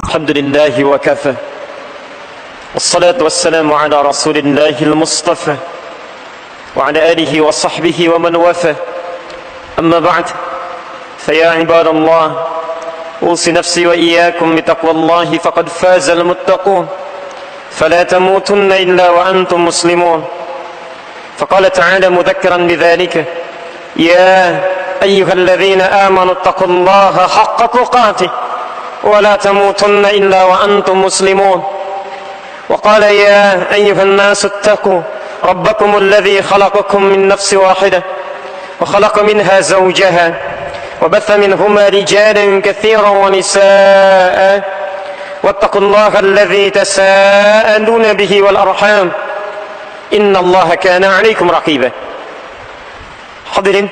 الحمد لله وكفى والصلاة والسلام على رسول الله المصطفى وعلى آله وصحبه ومن وفى أما بعد فيا عباد الله أوصي نفسي وإياكم بتقوى الله فقد فاز المتقون فلا تموتن إلا وأنتم مسلمون فقال تعالى مذكرا بذلك يا أيها الذين آمنوا اتقوا الله حق تقاته ولا تموتن إلا وأنتم مسلمون وقال يا أيها الناس اتقوا ربكم الذي خلقكم من نفس واحدة وخلق منها زوجها وبث منهما رجالا كثيرا ونساء واتقوا الله الذي تساءلون به والأرحام إن الله كان عليكم رقيبا. Hadirin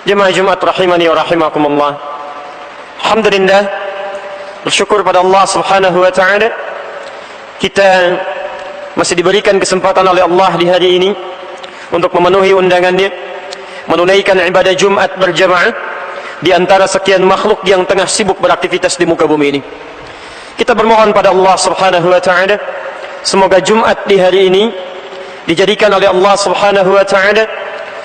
jemaah Jumat rahimani wa rahimakumullah. Alhamdulillah, bersyukur pada Allah Subhanahu wa taala kita masih diberikan kesempatan oleh Allah di hari ini untuk memenuhi undangannya, menunaikan ibadah Jumat berjamaah di antara sekian makhluk yang tengah sibuk beraktivitas di muka bumi ini. Kita bermohon pada Allah Subhanahu wa taala semoga Jumat di hari ini dijadikan oleh Allah Subhanahu wa taala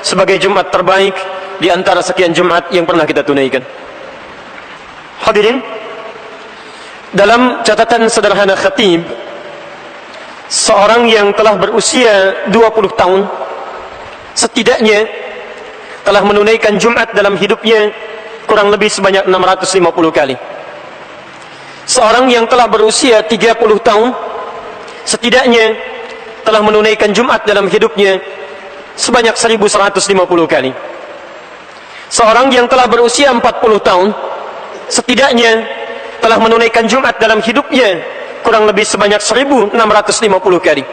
sebagai Jumat terbaik di antara sekian Jumat yang pernah kita tunaikan. Hadirin, dalam catatan sederhana khatib, seorang yang telah berusia 20 tahun setidaknya telah menunaikan Jumat dalam hidupnya kurang lebih sebanyak 650 kali. Seorang yang telah berusia 30 tahun setidaknya telah menunaikan Jumat dalam hidupnya sebanyak 1150 kali. Seorang yang telah berusia 40 tahun setidaknya telah menunaikan Jumat dalam hidupnya kurang lebih sebanyak 1650 kali.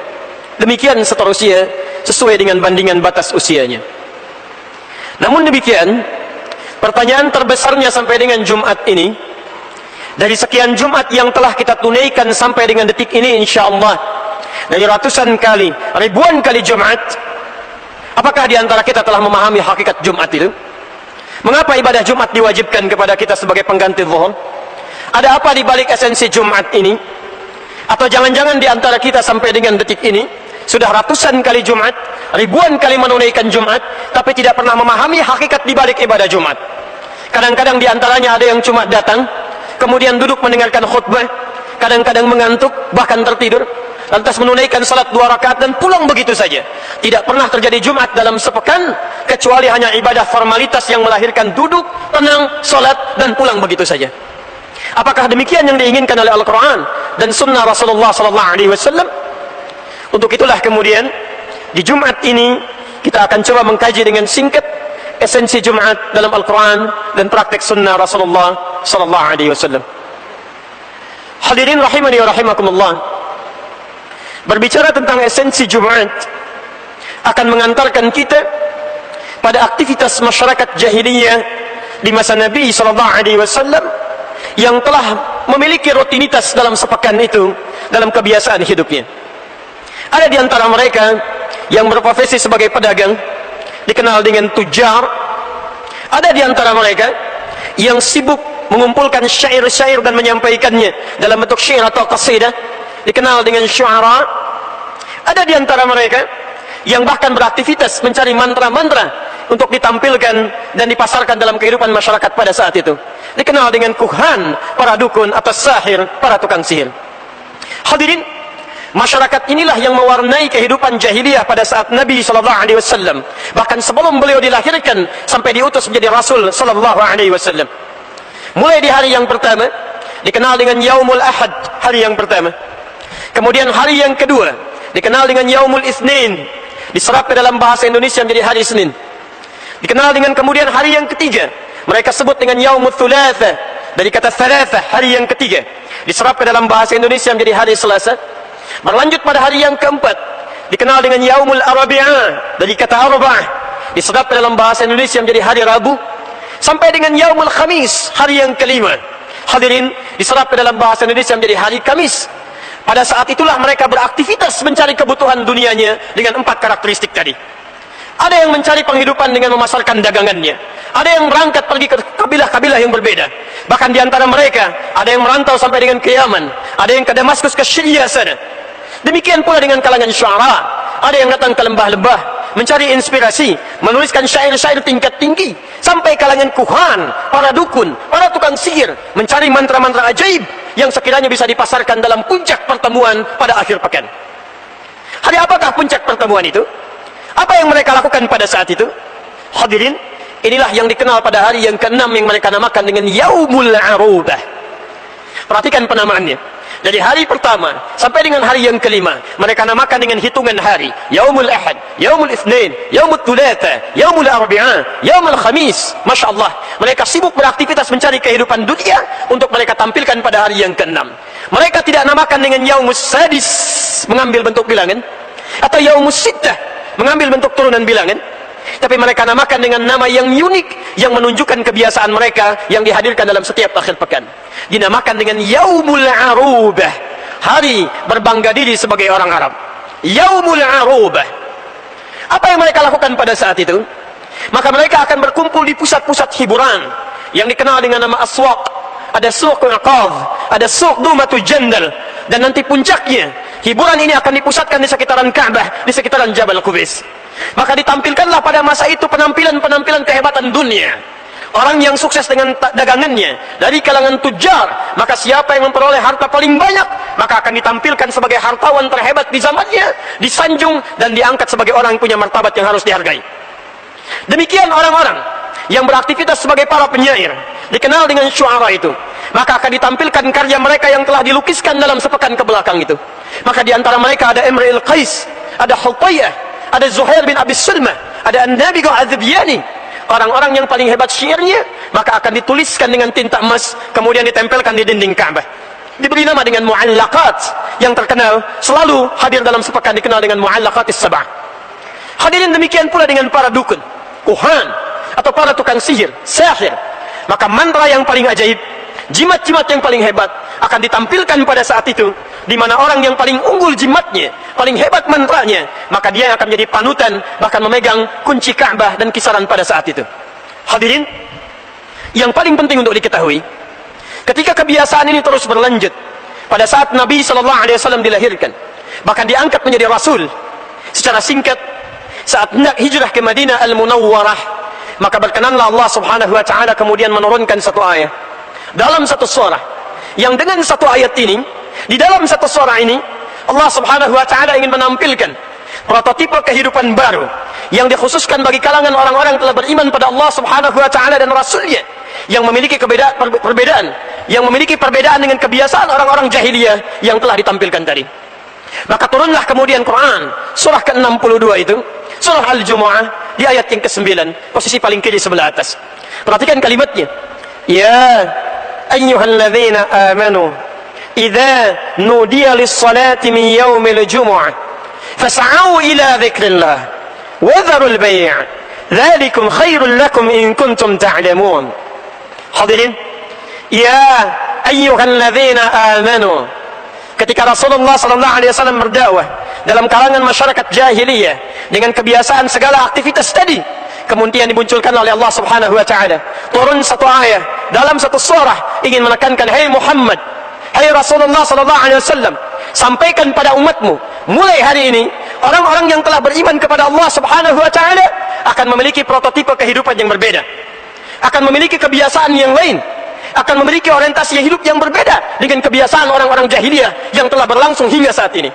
Demikian seterusnya sesuai dengan bandingan batas usianya. Namun demikian, pertanyaan terbesarnya sampai dengan Jumat ini, dari sekian Jumat yang telah kita tunaikan sampai dengan detik ini insyaallah, dari ratusan kali, ribuan kali Jumat, apakah di antara kita telah memahami hakikat Jumat itu? Mengapa ibadah Jumat diwajibkan kepada kita sebagai pengganti zuhur? Ada apa di balik esensi Jumat ini? Atau jangan-jangan di antara kita sampai dengan detik ini sudah ratusan kali Jumat, ribuan kali menunaikan Jumat, tapi tidak pernah memahami hakikat di balik ibadah Jumat. Kadang-kadang di antaranya ada yang cuma datang, kemudian duduk mendengarkan khutbah, kadang-kadang mengantuk, bahkan tertidur, lantas menunaikan salat 2 rakaat dan pulang begitu saja. Tidak pernah terjadi Jumat dalam sepekan kecuali hanya ibadah formalitas yang melahirkan duduk, tenang, salat dan pulang begitu saja. Apakah demikian yang diinginkan oleh Al-Quran dan Sunnah Rasulullah SAW? Untuk itulah kemudian di Jumat ini kita akan coba mengkaji dengan singkat esensi Jumat dalam Al-Quran dan praktek Sunnah Rasulullah SAW. Hadirin rahimani wa rahimakumullah, berbicara tentang esensi Jumat akan mengantarkan kita pada aktivitas masyarakat jahiliyah di masa Nabi SAW yang telah memiliki rutinitas dalam sepekan itu dalam kebiasaan hidupnya. Ada di antara mereka yang berprofesi sebagai pedagang, dikenal dengan tujar. Ada di antara mereka yang sibuk mengumpulkan syair-syair dan menyampaikannya dalam bentuk syair atau qasidah, dikenal dengan syu'ara. Ada di antara mereka yang bahkan beraktivitas mencari mantra-mantra untuk ditampilkan dan dipasarkan dalam kehidupan masyarakat pada saat itu, dikenal dengan kuhan, para dukun atau sahir, para tukang sihir. Hadirin, masyarakat inilah yang mewarnai kehidupan jahiliyah pada saat Nabi SAW, bahkan sebelum beliau dilahirkan sampai diutus menjadi Rasul SAW. Mulai di hari yang pertama dikenal dengan Yaumul Ahad, hari yang pertama. Kemudian hari yang kedua dikenal dengan Yaumul Itsnin, diserap ke dalam bahasa Indonesia menjadi hari Senin. Dikenal dengan kemudian hari yang ketiga, mereka sebut dengan Yaumul Thulatha, dari kata thalatha, hari yang ketiga, diserap ke dalam bahasa Indonesia menjadi hari Selasa. Berlanjut pada hari yang keempat, dikenal dengan Yaumul Arabi'ah, dari kata arba'ah, diserap ke dalam bahasa Indonesia menjadi hari Rabu. Sampai dengan Yaumul Khamis, hari yang kelima, hadirin, diserap ke dalam bahasa Indonesia menjadi hari Kamis. Pada saat itulah mereka beraktivitas mencari kebutuhan dunianya dengan 4 karakteristik tadi. Ada yang mencari penghidupan dengan memasarkan dagangannya. Ada yang berangkat pergi ke kabilah-kabilah yang berbeda. Bahkan di antara mereka, ada yang merantau sampai dengan ke Yaman. Ada yang ke Damaskus, ke Syria sana. Demikian pula dengan kalangan syuara. Ada yang datang ke lembah-lembah, mencari inspirasi, menuliskan syair-syair tingkat tinggi. Sampai kalangan kuhan, para dukun, para tukang sihir, mencari mantra-mantra ajaib yang sekiranya bisa dipasarkan dalam puncak pertemuan pada akhir pekan. Hari apakah puncak pertemuan itu? Apa yang mereka lakukan pada saat itu? Hadirin, inilah yang dikenal pada hari yang ke-6 yang mereka namakan dengan Yaumul Arubah. Perhatikan penamaannya. Dari hari pertama sampai dengan hari yang ke-5, mereka namakan dengan hitungan hari. Yaumul Ahad, Yaumul Itsnin, Yaumul Thulatha, Yaumul Arbi'a, Yaumul Khamis. Masya Allah, mereka sibuk beraktivitas mencari kehidupan dunia untuk mereka tampilkan pada hari yang ke-6. Mereka tidak namakan dengan Yaumus Sadis, mengambil bentuk bilangan, atau Yaumus Sittah, mengambil bentuk turunan bilangan, tapi mereka namakan dengan nama yang unik yang menunjukkan kebiasaan mereka yang dihadirkan dalam setiap akhir pekan. Dinamakan dengan Yaumul Arubah, hari berbangga diri sebagai orang Arab. Yaumul Arubah. Apa yang mereka lakukan pada saat itu? Maka mereka akan berkumpul di pusat-pusat hiburan yang dikenal dengan nama aswaq. Ada suq Aqadh, ada suq Dumatul Jandal, dan nanti puncaknya hiburan ini akan dipusatkan di sekitaran Ka'bah, di sekitaran Jabal Qubais. Maka ditampilkanlah pada masa itu penampilan-penampilan kehebatan dunia. Orang yang sukses dengan dagangannya dari kalangan tujar, maka siapa yang memperoleh harta paling banyak, maka akan ditampilkan sebagai hartawan terhebat di zamannya, disanjung dan diangkat sebagai orang yang punya martabat yang harus dihargai. Demikian orang-orang yang beraktivitas sebagai para penyair, dikenal dengan syuara itu, maka akan ditampilkan karya mereka yang telah dilukiskan dalam sepekan ke belakang itu. Maka di antara mereka ada Imrul Qais, ada Hutayyah, ada Zuhair bin Abi Sulma, ada An-Nabi Az-Zubyani. Orang-orang yang paling hebat syairnya, maka akan dituliskan dengan tinta emas, kemudian ditempelkan di dinding Ka'bah. Diberi nama dengan Mu'allaqat, yang terkenal selalu hadir dalam sepekan, dikenal dengan Mu'allaqatis Sab'ah. Hadirin, demikian pula dengan para dukun, kuhan, atau para tukang sihir, sahir. Maka mantra yang paling ajaib, jimat-jimat yang paling hebat akan ditampilkan pada saat itu, di mana orang yang paling unggul jimatnya, paling hebat mantranya, maka dia akan menjadi panutan, bahkan memegang kunci Ka'bah dan kisaran pada saat itu. Hadirin, yang paling penting untuk diketahui, ketika kebiasaan ini terus berlanjut, pada saat Nabi SAW dilahirkan, bahkan diangkat menjadi Rasul, secara singkat, saat hendak hijrah ke Madinah Al-Munawwarah, maka berkenanlah Allah Subhanahu wa Ta'ala kemudian menurunkan satu ayat dalam satu surah, yang dengan satu ayat ini, di dalam satu surah ini, Allah Subhanahu wa Ta'ala ingin menampilkan prototipe kehidupan baru yang dikhususkan bagi kalangan orang-orang yang telah beriman pada Allah Subhanahu wa Ta'ala dan Rasulnya, yang memiliki perbedaan, yang memiliki perbedaan dengan kebiasaan orang-orang jahiliyah yang telah ditampilkan tadi. Maka turunlah kemudian Quran, surah ke-62 itu, surah Al-Jumu'ah, di ayat yang ke-9, posisi paling kiri sebelah atas. Perhatikan kalimatnya. Ya ayyuhalladzina amanu idza nudiya lis-salati min yaumil jumu'ah fas'au ila dzikrillah wa dharul bai' dzalikum khairul lakum in kuntum ta'lamun. Hadirin, ya ayyuhalladzina amanu, ketika Rasulullah SAW berdakwah dalam kalangan masyarakat jahiliyah dengan kebiasaan segala aktivitas tadi, kemudian dimunculkan oleh Allah Subhanahu wa Ta'ala turun satu ayat dalam satu surah ingin menekankan, hai Muhammad, hai Rasulullah SAW, sampaikan pada umatmu, mulai hari ini orang-orang yang telah beriman kepada Allah Subhanahu wa Ta'ala akan memiliki prototipe kehidupan yang berbeda, akan memiliki kebiasaan yang lain, akan memiliki orientasi hidup yang berbeda dengan kebiasaan orang-orang jahiliyah yang telah berlangsung hingga saat ini.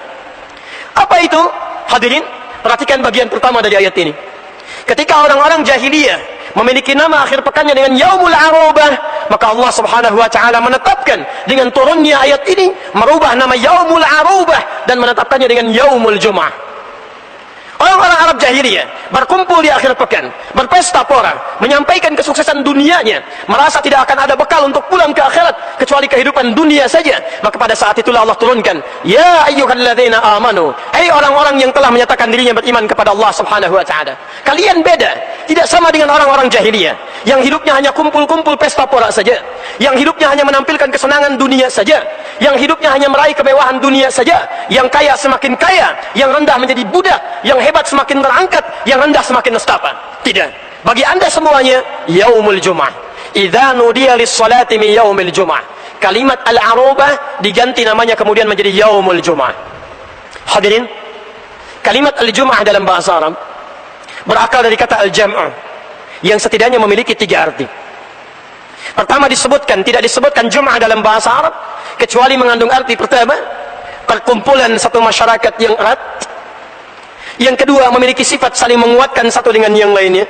Apa itu? Hadirin, perhatikan bagian pertama dari ayat ini. Ketika orang-orang jahiliyah memiliki nama akhir pekannya dengan Yaumul Arubah, maka Allah Subhanahu wa Ta'ala menetapkan dengan turunnya ayat ini, merubah nama Yaumul Arubah dan menetapkannya dengan Yaumul Jumu'ah. Orang-orang Arab jahiliyah berkumpul di akhir pekan, berpesta pora, menyampaikan kesuksesan dunianya, merasa tidak akan ada bekal untuk pulang ke akhirat kecuali kehidupan dunia saja. Maka pada saat itulah Allah turunkan, ya ayyuhalladzina amanu, hai orang-orang yang telah menyatakan dirinya beriman kepada Allah Subhanahu wa Ta'ala, kalian beda, tidak sama dengan orang-orang jahiliyah. yang hidupnya hanya kumpul-kumpul pesta pora saja, yang hidupnya hanya menampilkan kesenangan dunia saja, yang hidupnya hanya meraih kemewahan dunia saja, yang kaya semakin kaya, yang rendah menjadi budak, yang hebat semakin terangkat, yang rendah semakin nestapa. Tidak. Bagi anda semuanya, yaumul jum'ah. Idza nudiya lis-salati min yaumil jum'ah. Kalimat al-arubah diganti namanya kemudian menjadi yaumul jum'ah. Hadirin, kalimat al-jum'ah dalam bahasa Arab berakal dari kata al-jam'ah yang setidaknya memiliki 3 arti. Pertama disebutkan, tidak disebutkan jum'ah dalam bahasa Arab kecuali mengandung arti pertama, perkumpulan satu masyarakat yang erat. Yang kedua, memiliki sifat saling menguatkan satu dengan yang lainnya.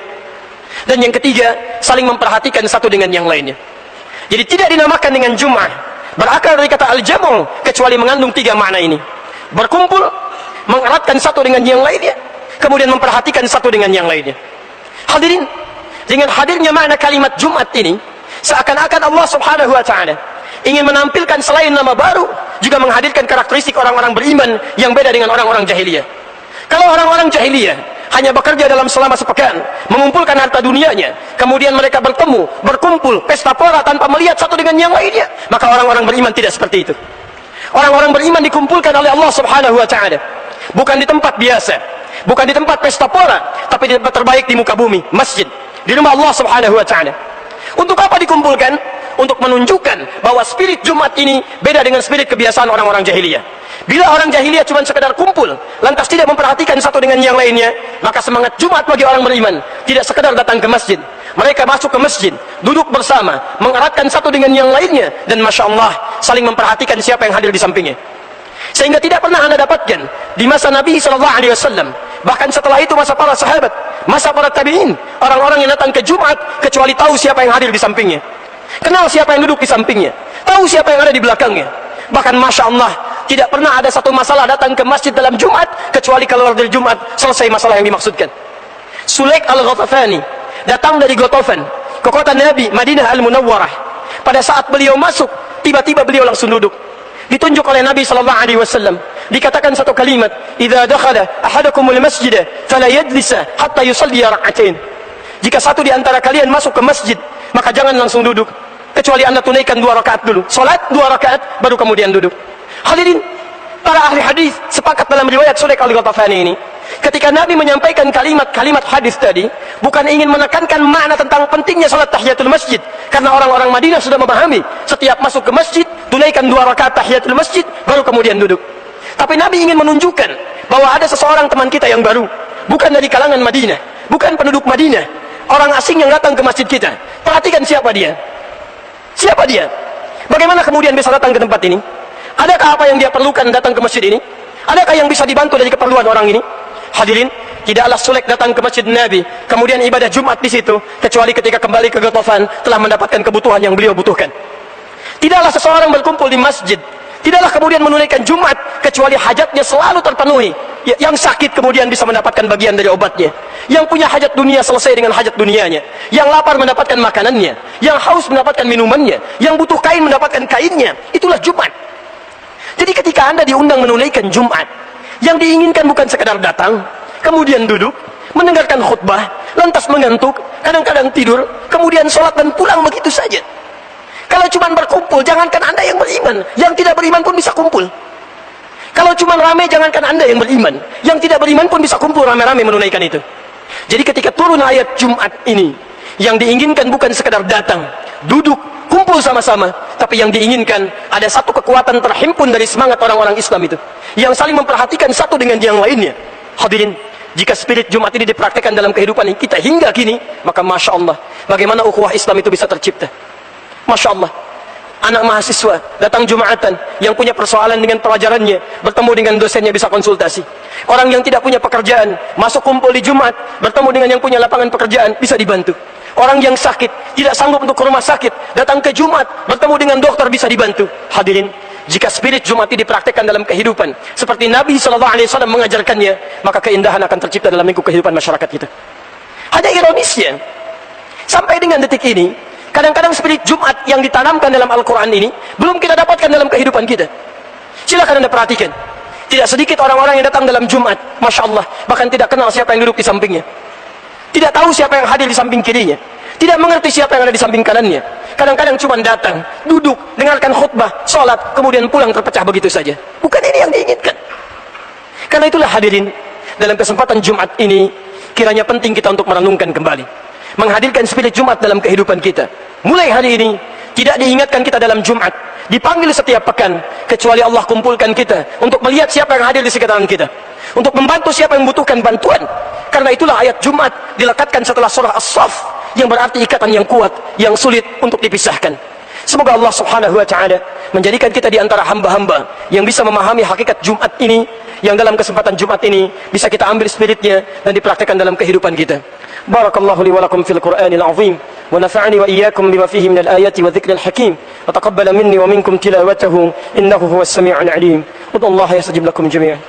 Dan yang ketiga, saling memperhatikan satu dengan yang lainnya. Jadi tidak dinamakan dengan jum'ah, berakal dari kata al-jam'u, kecuali mengandung 3 makna ini: berkumpul, mengeratkan satu dengan yang lainnya, kemudian memperhatikan satu dengan yang lainnya. Hadirin, dengan hadirnya makna kalimat Jumat ini, seakan-akan Allah subhanahu wa ta'ala ingin menampilkan selain nama baru, juga menghadirkan karakteristik orang-orang beriman yang beda dengan orang-orang jahiliyah. Kalau orang-orang jahiliyah hanya bekerja dalam selama sepekan, mengumpulkan harta dunianya, kemudian mereka bertemu, berkumpul, pesta pora tanpa melihat satu dengan yang lainnya, maka orang-orang beriman tidak seperti itu. Orang-orang beriman dikumpulkan oleh Allah subhanahu wa ta'ala, bukan di tempat biasa, bukan di tempat pesta pora, tapi di tempat terbaik di muka bumi, masjid, di rumah Allah subhanahu wa ta'ala. Untuk apa dikumpulkan? Untuk menunjukkan bahwa spirit Jumat ini beda dengan spirit kebiasaan orang-orang jahiliyah. Bila orang jahiliyah cuma sekedar kumpul, lantas tidak memperhatikan satu dengan yang lainnya, maka semangat Jumat bagi orang beriman tidak sekedar datang ke masjid. Mereka masuk ke masjid, duduk bersama, mengeratkan satu dengan yang lainnya, dan Masya Allah, saling memperhatikan siapa yang hadir di sampingnya. Sehingga tidak pernah anda dapatkan di masa Nabi SAW, bahkan setelah itu masa para sahabat, masa para tabi'in, orang-orang yang datang ke Jumat kecuali tahu siapa yang hadir di sampingnya, kenal siapa yang duduk di sampingnya, tahu siapa yang ada di belakangnya. Bahkan Masya Allah, tidak pernah ada satu masalah datang ke masjid dalam Jumat kecuali keluar dari Jumat selesai masalah yang dimaksudkan. Sulaik al-Ghatafani datang dari Ghatafan ke kota Nabi Madinah al-Munawwarah. Pada saat beliau masuk, tiba-tiba beliau langsung duduk. Ditunjuk oleh Nabi SAW, dikatakan satu kalimat, "Idza dakhala ahadukumul masjid fala yajlisa hatta yusalli rak'atain." Jika satu di antara kalian masuk ke masjid, maka jangan langsung duduk, kecuali anda tunaikan 2 rakaat dulu. Salat 2 rakaat baru kemudian duduk. Hadirin, para ahli hadis sepakat dalam riwayat Sulaik al-Ghatafani ini, ketika Nabi menyampaikan kalimat-kalimat hadis tadi, bukan ingin menekankan makna tentang pentingnya salat tahiyatul masjid, karena orang-orang Madinah sudah memahami, setiap masuk ke masjid, tunaikan 2 rakaat tahiyatul masjid, baru kemudian duduk. Tapi Nabi ingin menunjukkan bahwa ada seseorang teman kita yang baru, bukan dari kalangan Madinah, bukan penduduk Madinah, orang asing yang datang ke masjid kita. Perhatikan siapa dia. Siapa dia? Bagaimana kemudian bisa datang ke tempat ini? Adakah apa yang dia perlukan datang ke masjid ini? Adakah yang bisa dibantu dari keperluan orang ini? Hadirin, tidaklah Sulaik datang ke masjid Nabi kemudian ibadah Jumat di situ, kecuali ketika kembali ke Ghatafan telah mendapatkan kebutuhan yang beliau butuhkan. Tidaklah seseorang berkumpul di masjid, tidaklah kemudian menunaikan Jumat kecuali hajatnya selalu terpenuhi. Yang sakit kemudian bisa mendapatkan bagian dari obatnya, yang punya hajat dunia selesai dengan hajat dunianya, yang lapar mendapatkan makanannya, yang haus mendapatkan minumannya, yang butuh kain mendapatkan kainnya. Itulah Jumat. Jadi ketika anda diundang menunaikan Jumat, yang diinginkan bukan sekedar datang, kemudian duduk, mendengarkan khutbah, lantas mengantuk, kadang-kadang tidur, kemudian sholat dan pulang begitu saja. Kalau cuma berkumpul, jangankan anda yang beriman, yang tidak beriman pun bisa kumpul. Kalau cuma ramai, jangankan anda yang beriman, yang tidak beriman pun bisa kumpul ramai-ramai menunaikan itu. Jadi ketika turun ayat Jumat ini, yang diinginkan bukan sekedar datang, duduk, kumpul sama-sama, tapi yang diinginkan ada satu kekuatan terhimpun dari semangat orang-orang Islam itu, yang saling memperhatikan satu dengan yang lainnya. Hadirin, jika spirit Jumat ini dipraktikkan dalam kehidupan kita hingga kini, maka Masya Allah, bagaimana ukhuwah Islam itu bisa tercipta. Masya Allah, anak mahasiswa datang Jumatan, yang punya persoalan dengan pelajarannya, bertemu dengan dosennya bisa konsultasi. Orang yang tidak punya pekerjaan, masuk kumpul di Jumat, bertemu dengan yang punya lapangan pekerjaan, bisa dibantu. Orang yang sakit, tidak sanggup untuk ke rumah sakit, datang ke Jumat, bertemu dengan dokter, bisa dibantu. Hadirin, jika spirit Jumat ini dipraktikkan dalam kehidupan seperti Nabi SAW mengajarkannya, maka keindahan akan tercipta dalam lingkup kehidupan masyarakat kita. Hanya ironisnya, sampai dengan detik ini, kadang-kadang spirit Jumat yang ditanamkan dalam Al-Quran ini belum kita dapatkan dalam kehidupan kita. Silakan anda perhatikan, tidak sedikit orang-orang yang datang dalam Jumat, Masya Allah, bahkan tidak kenal siapa yang duduk di sampingnya, tidak tahu siapa yang hadir di samping kirinya, tidak mengerti siapa yang ada di samping kanannya. Kadang-kadang cuma datang, duduk, dengarkan khutbah, sholat, kemudian pulang terpecah begitu saja. Bukan ini yang diinginkan. Karena itulah hadirin, dalam kesempatan Jumat ini, kiranya penting kita untuk merenungkan kembali, menghadirkan spirit Jumat dalam kehidupan kita. Mulai hari ini, tidak diingatkan kita dalam Jumat, dipanggil setiap pekan, kecuali Allah kumpulkan kita untuk melihat siapa yang hadir di sekitaran kita, untuk membantu siapa yang membutuhkan bantuan. Karena itulah ayat Jumat dilekatkan setelah surah As-Saff, yang berarti ikatan yang kuat, yang sulit untuk dipisahkan. Semoga Allah subhanahu wa ta'ala menjadikan kita di antara hamba-hamba yang bisa memahami hakikat Jumat ini, yang dalam kesempatan Jumat ini bisa kita ambil spiritnya dan dipraktikkan dalam kehidupan kita. Barakallahu li wa lakum fil Qur'anil azim, wa nafa'ani wa iyyakum bima fihi minal ayati wa dzikril hakim, wa taqabbala minni wa minkum tilawatahu innahu huwas sami'ul 'alim. Wallahi yastajib lakum jami'an.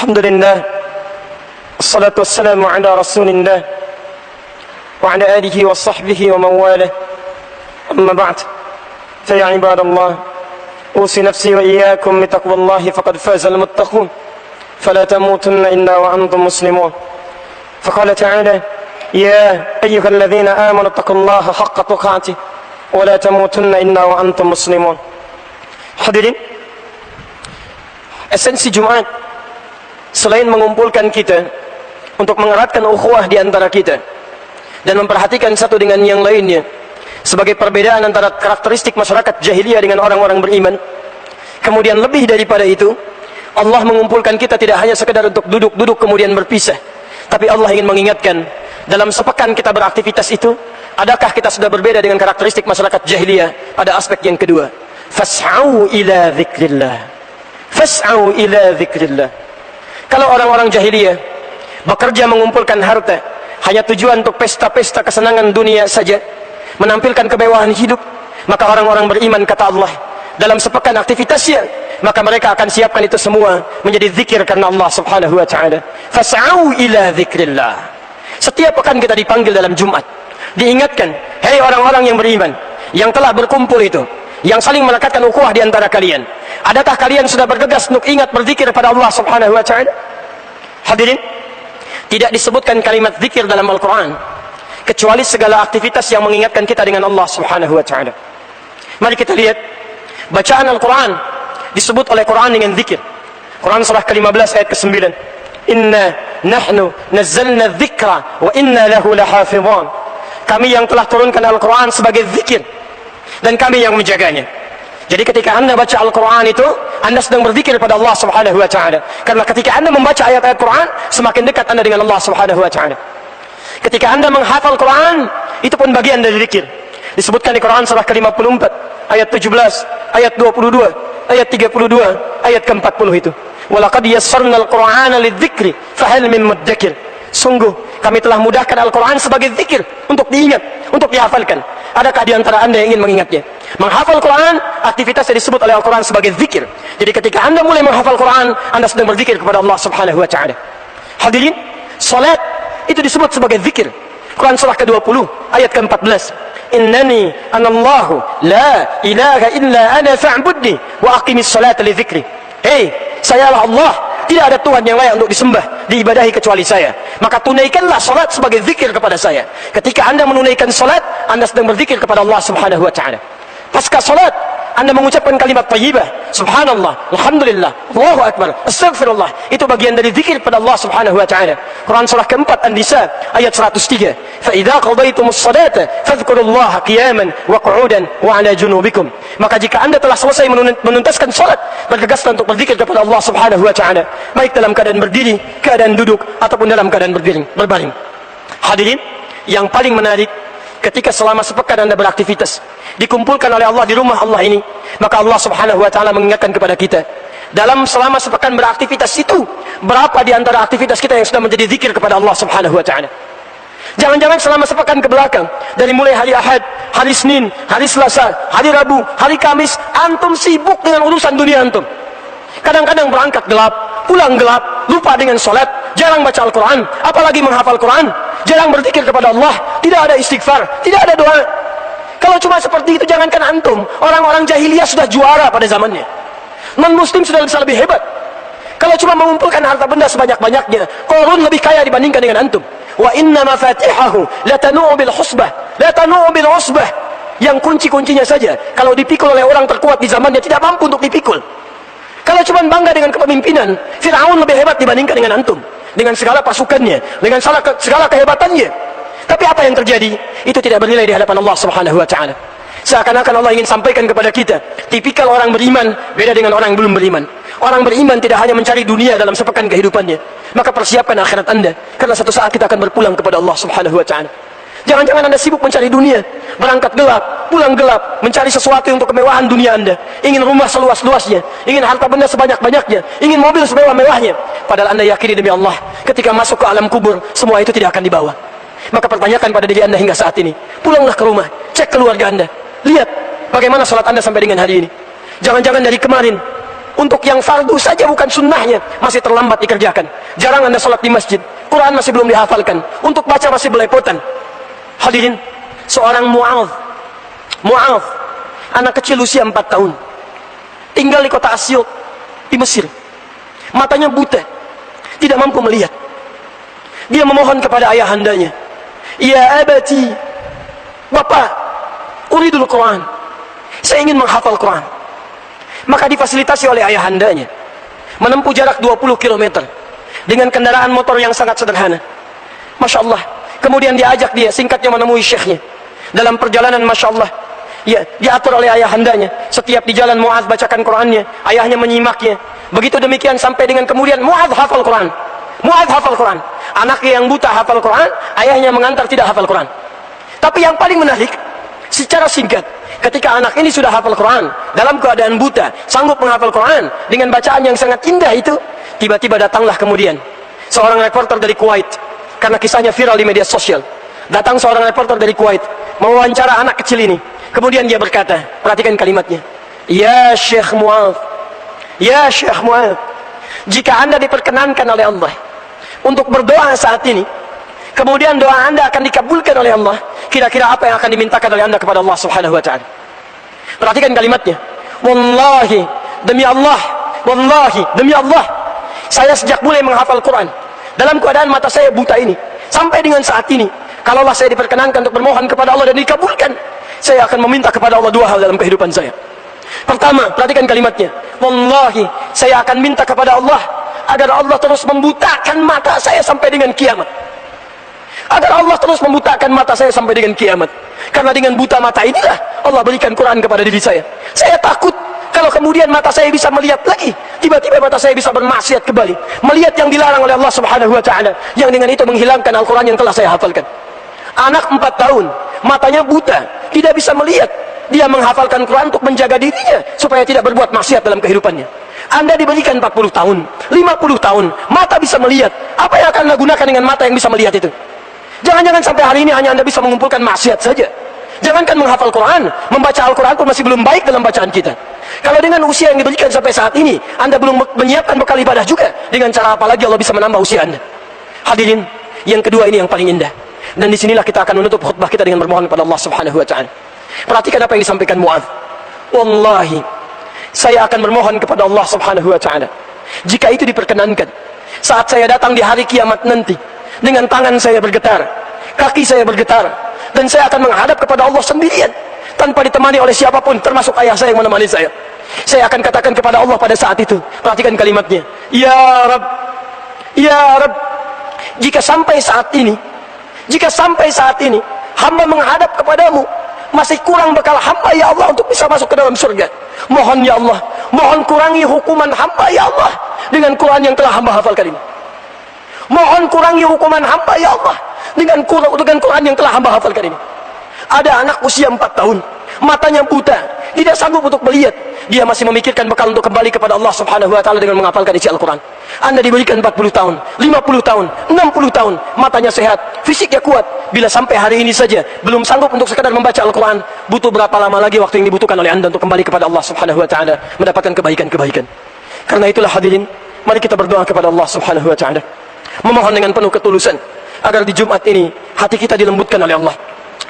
Alhamdulillah, assalatu wassalamu ala rasulillah wa ala alihi wa sahbihi wa mawalah. Amma ba'd, fa ya ibadallah, usi nafsi wa iyyakum bi taqwallahi faqad faza al-muttaqun, fala tamutunna illa wa antum muslimun. Faqala ta'ala, ya ayyuhalladhina amanu taqullaha haqqa tuqatih wa la tamutunna illa wa antum muslimun. Hadirin, esensi Jumat selain mengumpulkan kita untuk mengeratkan ukhuwah di antara kita dan memperhatikan satu dengan yang lainnya sebagai perbedaan antara karakteristik masyarakat jahiliyah dengan orang-orang beriman, kemudian lebih daripada itu, Allah mengumpulkan kita tidak hanya sekedar untuk duduk-duduk kemudian berpisah, tapi Allah ingin mengingatkan, dalam sepekan kita beraktivitas itu, adakah kita sudah berbeda dengan karakteristik masyarakat jahiliyah pada aspek yang kedua? Fas'au ila dzikrillah, fas'au ila dzikrillah. Kalau orang-orang jahiliyah bekerja mengumpulkan harta hanya tujuan untuk pesta-pesta kesenangan dunia saja, menampilkan kemewahan hidup, maka orang-orang beriman, kata Allah, dalam sepekan aktivitasnya, maka mereka akan siapkan itu semua menjadi zikir karena Allah subhanahu wa ta'ala. Fas'au ila dzikrillah. Setiap pekan kita dipanggil dalam Jumat, diingatkan, hei orang-orang yang beriman, yang telah berkumpul itu, yang saling melekatkan ukhuwah di antara kalian, adakah kalian sudah bergegas untuk ingat berzikir pada Allah subhanahu wa ta'ala? Hadirin, tidak disebutkan kalimat zikir dalam Al-Quran kecuali segala aktivitas yang mengingatkan kita dengan Allah subhanahu wa ta'ala. Mari kita lihat bacaan Al-Quran disebut oleh Quran dengan zikir. Quran surah ke-15 ayat ke-9, inna nahnu nazzalna dzikra wa inna lahu lahafidhan. Kami yang telah turunkan Al-Quran sebagai zikir dan kami yang menjaganya. Jadi ketika anda baca Al-Quran itu, anda sedang berzikir pada Allah subhanahu wa ta'ala. Karena ketika anda membaca ayat-ayat Quran, semakin dekat anda dengan Allah subhanahu wa ta'ala. Ketika anda menghafal Quran, itu pun bagian dari zikir. Disebutkan di Quran surah ke-54 ayat 17, ayat 22, ayat 32, ayat ke-40 itu, walaqad yassarna al-Qur'ana lidzikri fahal min mudzakir. Sungguh kami telah mudahkan Al-Quran sebagai zikir, untuk diingat, untuk dihafalkan. Adakah di antara anda yang ingin mengingatnya? Menghafal Quran, aktivitasnya disebut oleh Al-Quran sebagai zikir. Jadi ketika anda mulai menghafal Quran, anda sedang berzikir kepada Allah subhanahu wa ta'ala. Hadirin, salat itu disebut sebagai zikir. Quran surah ke-20 ayat ke-14, innani anallahu la ilaha illa ana fa'budni wa aqimis salata li dzikri. Hei, sayalah Allah, tidak ada Tuhan yang layak untuk disembah, diibadahi kecuali saya. Maka tunaikanlah salat sebagai zikir kepada saya. Ketika anda menunaikan salat, anda sedang berzikir kepada Allah subhanahu wa ta'ala. Pasca salat, anda mengucapkan kalimat thayyibah, subhanallah, alhamdulillah, Allahu akbar, astaghfirullah. Itu bagian dari zikir kepada Allah subhanahu wa ta'ala. Quran surah ke-4 An-Nisa ayat 103, fa idza qadaytumus salata fadhkurullaha qiyaman wa qu'udan wa 'ala junubikum. Maka jika anda telah selesai menuntaskan salat, bergegaslah untuk berzikir kepada Allah subhanahu wa ta'ala, baik dalam keadaan berdiri, keadaan duduk, ataupun dalam keadaan berbaring. Hadirin, yang paling menarik, ketika selama sepekan anda beraktivitas, dikumpulkan oleh Allah di rumah Allah ini, maka Allah subhanahu wa ta'ala mengingatkan kepada kita, dalam selama sepekan beraktivitas itu, berapa di antara aktivitas kita yang sudah menjadi zikir kepada Allah subhanahu wa ta'ala? Jangan-jangan selama sepekan ke belakang, dari mulai hari Ahad, hari Senin, hari Selasa, hari Rabu, hari Kamis, antum sibuk dengan urusan dunia antum. Kadang-kadang berangkat gelap, pulang gelap, lupa dengan sholat, jarang baca Al-Quran, apalagi menghafal Quran, jarang berzikir kepada Allah, tidak ada istighfar, tidak ada doa. Kalau cuma seperti itu, jangankan antum, orang-orang jahiliyah sudah juara pada zamannya. Non-muslim sudah bisa lebih hebat. Kalau cuma mengumpulkan harta benda sebanyak-banyaknya, Qarun lebih kaya dibandingkan dengan antum. Wa inna mafatihahu latanu'u bil husbah, latanu'u bil usbah. Yang kunci-kuncinya saja, kalau dipikul oleh orang terkuat di zamannya, tidak mampu untuk dipikul. Kalau cuma bangga dengan kepemimpinan, Fir'aun lebih hebat dibandingkan dengan antum, dengan segala pasukannya, dengan segala kehebatannya. Tapi apa yang terjadi? Itu tidak bernilai di hadapan Allah Subhanahu wa taala. Seakan-akan Allah ingin sampaikan kepada kita, tipikal orang beriman beda dengan orang yang belum beriman. Orang beriman tidak hanya mencari dunia dalam sepekan kehidupannya, maka persiapkan akhirat Anda, karena satu saat kita akan berpulang kepada Allah Subhanahu wa taala. Jangan-jangan Anda sibuk mencari dunia, berangkat gelap, pulang gelap, mencari sesuatu untuk kemewahan dunia Anda. Ingin rumah seluas-luasnya, ingin harta benda sebanyak-banyaknya, ingin mobil semewah-mewahnya. Padahal Anda yakini demi Allah, ketika masuk ke alam kubur, semua itu tidak akan dibawa. Maka pertanyakan pada diri Anda hingga saat ini. Pulanglah ke rumah, cek keluarga Anda, lihat bagaimana sholat Anda sampai dengan hari ini. Jangan-jangan dari kemarin, untuk yang fardu saja bukan sunnahnya, masih terlambat dikerjakan. Jarang Anda sholat di masjid, Quran masih belum dihafalkan, untuk baca masih belepotan. Hadirin, seorang Mu'adh, anak kecil usia 4 tahun, tinggal di kota Asyut di Mesir. Matanya buta, tidak mampu melihat. Dia memohon kepada ayahandanya, "Ya abati, Bapak, uridul Quran, saya ingin menghafal Quran." Maka difasilitasi oleh ayahandanya menempuh jarak 20 km dengan kendaraan motor yang sangat sederhana. Masya Allah. Kemudian diajak dia, singkatnya, menemui syekhnya. Dalam perjalanan, Masya Allah, ya, diatur oleh ayahandanya. Setiap di jalan Mu'adh bacakan Qurannya, ayahnya menyimaknya. Begitu demikian sampai dengan kemudian Mu'adh hafal Quran. Mu'adh hafal Quran. Anaknya yang buta hafal Quran, ayahnya mengantar tidak hafal Quran. Tapi yang paling menarik, secara singkat, ketika anak ini sudah hafal Quran, dalam keadaan buta, sanggup menghafal Quran, dengan bacaan yang sangat indah itu, tiba-tiba datanglah kemudian seorang reporter dari Kuwait, karena kisahnya viral di media sosial. Datang seorang reporter dari Kuwait, mewawancara anak kecil ini. Kemudian dia berkata, perhatikan kalimatnya, "Ya Syekh Mu'adh, ya Syekh Mu'adh, jika Anda diperkenankan oleh Allah untuk berdoa saat ini, kemudian doa Anda akan dikabulkan oleh Allah, kira-kira apa yang akan dimintakan oleh Anda kepada Allah Subhanahu wa taala?" Perhatikan kalimatnya. "Wallahi, demi Allah, wallahi, demi Allah, saya sejak mulai menghafal Quran, dalam keadaan mata saya buta ini, sampai dengan saat ini, kalaulah saya diperkenankan untuk bermohon kepada Allah dan dikabulkan, saya akan meminta kepada Allah 2 hal dalam kehidupan saya. Pertama, perhatikan kalimatnya, wallahi, saya akan minta kepada Allah agar Allah terus membutakan mata saya sampai dengan kiamat. Agar Allah terus membutakan mata saya sampai dengan kiamat. Karena dengan buta mata inilah Allah berikan Quran kepada diri saya. Saya takut kalau kemudian mata saya bisa melihat lagi, tiba-tiba mata saya bisa bermaksiat kembali, melihat yang dilarang oleh Allah Subhanahu wa taala, yang dengan itu menghilangkan Al-Quran yang telah saya hafalkan." Anak 4 tahun, matanya buta, tidak bisa melihat. Dia menghafalkan Quran untuk menjaga dirinya supaya tidak berbuat maksiat dalam kehidupannya. Anda diberikan 40 tahun, 50 tahun, mata bisa melihat. Apa yang akan Anda gunakan dengan mata yang bisa melihat itu? Jangan-jangan sampai hari ini hanya Anda bisa mengumpulkan maksiat saja. Jangankan menghafal Quran, membaca Al-Quran pun masih belum baik dalam bacaan kita. Kalau dengan usia yang diberikan sampai saat ini, Anda belum menyiapkan bekal ibadah juga, dengan cara apa lagi Allah bisa menambah usia Anda? Hadirin, yang kedua ini yang paling indah. Dan disinilah kita akan menutup khutbah kita dengan bermohon kepada Allah Subhanahu wa taala. Perhatikan apa yang disampaikan Mu'adh. "Wallahi, saya akan bermohon kepada Allah Subhanahu wa taala, jika itu diperkenankan, saat saya datang di hari kiamat nanti, dengan tangan saya bergetar, kaki saya bergetar, dan saya akan menghadap kepada Allah sendirian, tanpa ditemani oleh siapapun, termasuk ayah saya yang menemani saya. Saya akan katakan kepada Allah pada saat itu," perhatikan kalimatnya, "Ya Rabb, ya Rabb, jika sampai saat ini hamba menghadap kepadamu, masih kurang bekal hamba ya Allah untuk bisa masuk ke dalam surga. Mohon ya Allah, mohon kurangi hukuman hamba ya Allah dengan Quran yang telah hamba hafalkan ini. Mohon kurangi hukuman hamba ya Allah dengan Quran yang telah hamba hafalkan ini." Ada anak usia 4 tahun, matanya buta, tidak sanggup untuk melihat. Dia masih memikirkan bekal untuk kembali kepada Allah Subhanahu wa taala dengan menghafalkan isi Al-Quran. Anda diberikan 40 tahun, 50 tahun, 60 tahun, matanya sehat, fisiknya kuat. Bila sampai hari ini saja belum sanggup untuk sekadar membaca Al-Quran, butuh berapa lama lagi waktu yang dibutuhkan oleh Anda untuk kembali kepada Allah Subhanahu wa taala, mendapatkan kebaikan-kebaikan. Karena itulah hadirin, mari kita berdoa kepada Allah Subhanahu wa taala, memohon dengan penuh ketulusan agar di Jumat ini hati kita dilembutkan oleh Allah,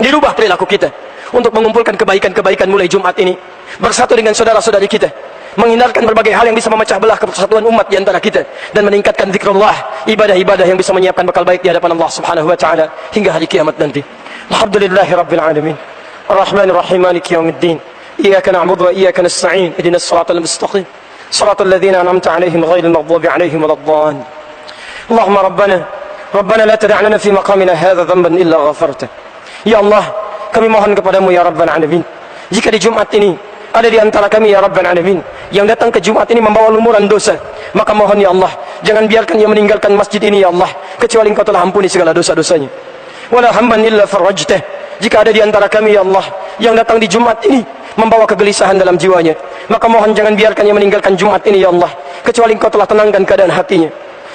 dirubah perilaku kita. untuk mengumpulkan kebaikan-kebaikan mulai Jumat ini, bersatu dengan saudara-saudari kita, menghindarkan berbagai hal yang bisa memecah belah persatuan umat di antara kita, dan meningkatkan zikrullah, ibadah-ibadah yang bisa menyiapkan bekal baik di hadapan Allah Subhanahu wa taala hingga hari kiamat nanti. Alhamdulillahirabbil alamin. Arrahmanir rahim, maliki yaumiddin. Iyyaka na'budu wa iyyaka nasta'in. Ihdinas siratal mustaqim. Siratal ladzina an'amta 'alaihim ghairil maghdubi 'alaihim waladdallin. Allahumma Rabbana la tada' lana fi maqamina hadza dhanban illa ghafartah. Ya Allah, kami mohon kepadamu ya Rabbal alamin, jika di Jumat ini ada di antara kami ya Rabbal alamin yang datang ke Jumat ini membawa lumuran dosa, maka mohon ya Allah, jangan biarkan ia meninggalkan masjid ini ya Allah kecuali Engkau telah ampuni segala dosa-dosanya. Wala hamban illa farajtah. Jika ada di antara kami ya Allah yang datang di Jumat ini membawa kegelisahan dalam jiwanya, maka mohon jangan biarkan ia meninggalkan Jumat ini ya Allah kecuali Engkau telah tenangkan keadaan hatinya.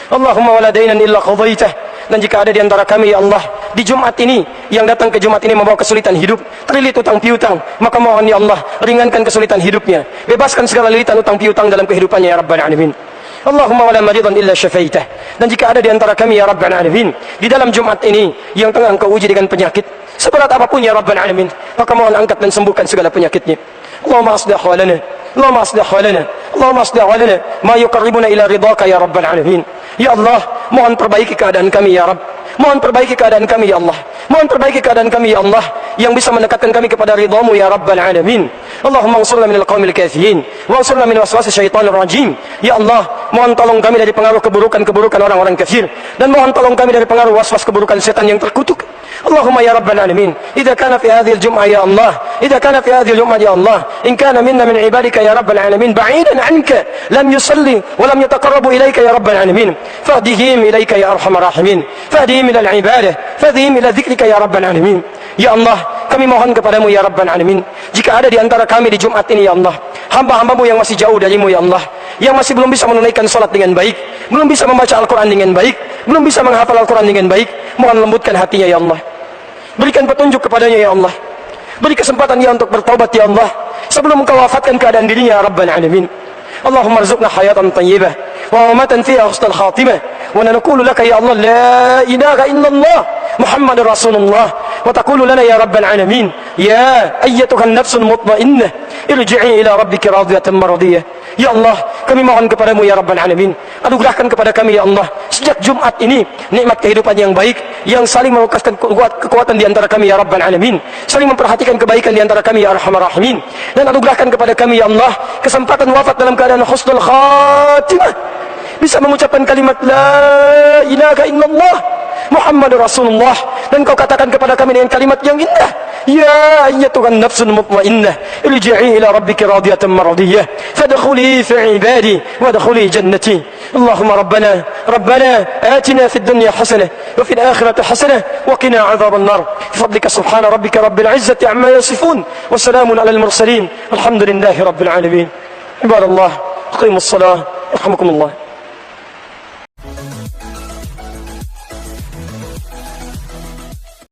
Allahumma wala dainan illa qadaitah. Dan jika ada di antara kami ya Allah di Jumat ini yang datang ke Jumat ini membawa kesulitan hidup, terlilit utang piutang, maka mohon ya Allah ringankan kesulitan hidupnya, bebaskan segala lilitan utang piutang dalam kehidupannya ya Rabbal alamin. Allahumma wala maridan illa syafaitah. Dan jika ada di antara kami ya Rabbal alamin di dalam Jumat ini yang tengah Engkau uji dengan penyakit seberat apapun ya Rabbal alamin, maka mohon angkat dan sembuhkan segala penyakitnya. Allahumma aslih halana, Allahumma aslih halana, Allahumma aslih halana ma yuqarribuna ila ridhaka ya Rabbal alamin. Ya Allah, mohon perbaiki keadaan kami ya Rabb. Mohon perbaiki keadaan kami ya Allah. Mohon perbaiki keadaan kami ya Allah yang bisa mendekatkan kami kepada ridhamu ya Rabbal alamin. Allahumma ansurna minal qaumil kafirin wa ansurna min waswasis syaitanir rajim. Ya Allah, mohon tolong kami dari pengaruh keburukan-keburukan orang-orang kafir, dan mohon tolong kami dari pengaruh waswas keburukan setan yang terkutuk. Allahumma ya Rabbal alamin, idza kana fi hadhihi al-jum'ah ya Allah, idza kana fi hadhihi al-jum'ah ya Allah, in kana minna min ibadika ya Rabbal alamin ba'idan 'anka lam yusalli wa lam yataqarrabu ilayka ya Rabbal alamin, fahdihim ilayka ya arhamar rahimin, fahdihim ila al-ibadah, fahdihim ila dzikrika ya Rabbal alamin. Ya Allah, kami mohon kepadamu ya Rabbal alamin, jika ada di antara kami di Jumat ini ya Allah hamba-hambamu yang masih jauh darimu ya Allah, yang masih belum bisa menunaikan salat dengan baik, belum bisa membaca Al-Quran dengan baik, belum bisa menghafal Al-Quran dengan baik, mohon lembutkan hatinya ya Allah, berikan petunjuk kepadanya ya Allah, beri kesempatan dia untuk bertaubat ya Allah sebelum Engkau wafatkan keadaan dirinya ya Rabbal alamin. Allahumma rzuqna hayatan tayyibah wa mamatan fiha husnal khatimah, wa naqulu laka ya Allah la ilaha illallah Muhammadur Rasulullah, wa taqulu lana ya Rabbal alamin ya ayyatuhan nafsul mutmainnah irji'i ila rabbiki radiyatan maradiyah. Ya Allah, kami mohon kepadamu ya Rabbal alamin, anugerahkan kepada kami ya Allah sejak Jumat ini nikmat kehidupan yang baik, yang saling melukaskan kekuatan di antara kami ya Rabbal alamin, saling memperhatikan kebaikan di antara kami ya Arhamar Rahimin, dan anugerahkan kepada kami ya Allah kesempatan wafat dalam keadaan husnul khatimah, bisa mengucapkan kalimat la ilaha illallah Muhammadur Rasulullah, dan Kau katakan kepada kami dengan kalimat yang indah, ya ayyatuhan nafsul mutmainnah irji'i ila rabbiki radiyatan maradiyah fadkhuli fi ibadi wadkhuli jannati. Allahumma rabbana atina fid dunya hasanah wa fil akhirati hasanah wa qina adzaban nar. Bifadlika subhana rabbika rabbil izzati amma yasifun wa salamun alal mursalin walhamdulillahi rabbil alamin. Ibadallah, aqimus salah yarhamukumullah.